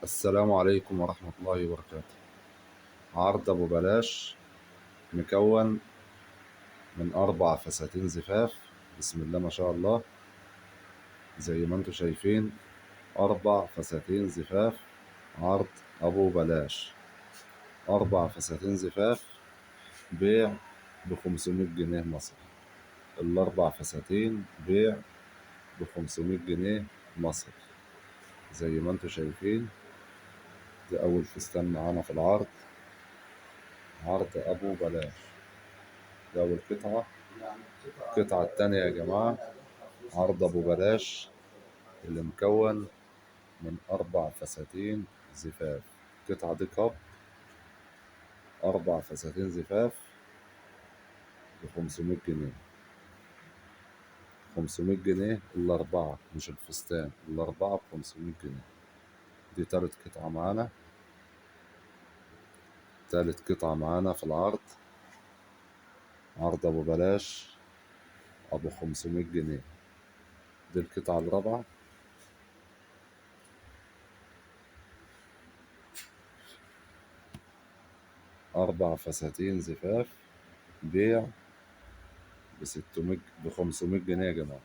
السلام عليكم ورحمة الله وبركاته. عرض أبو بلاش مكون من 4 فساتين زفاف. بسم الله ما شاء الله، زي ما انتم شايفين 4 فساتين زفاف. عرض أبو بلاش 4 فساتين زفاف، بيع ب500 جنيه مصري. ال4 فساتين بيع ب500 جنيه مصري زي ما انتم شايفين. دي أول فستان معانا في العرض، عرض أبو بلاش. دي أول قطعة. القطعة التانية يا جماعة عرض أبو بلاش اللي مكون من 4 فساتين زفاف. القطعة دي كاب، 4 فساتين زفاف ب500 جنيه. 500 جنيه الأربعة، مش الفستان، الأربعة ب500 جنيه. دي تالت قطعة معانا في العرض، عرض أبو بلاش أبو 500 جنيه. دي القطعة الرابعة. 4 فساتين زفاف، بيع ب500 جنيه يا جماعة.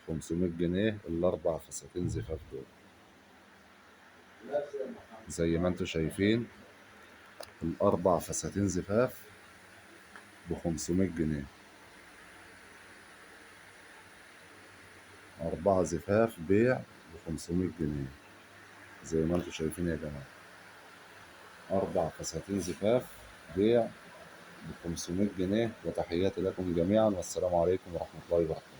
500 جنيه ال4 فساتين زفاف دول. زي ما انتم شايفين ال4 فساتين زفاف ب500 جنيه. 4 زفاف بيع ب500 جنيه. زي ما انتم شايفين يا جماعة، 4 فساتين زفاف بيع ب500 جنيه. وتحياتي لكم جميعا، والسلام عليكم ورحمة الله وبركاته.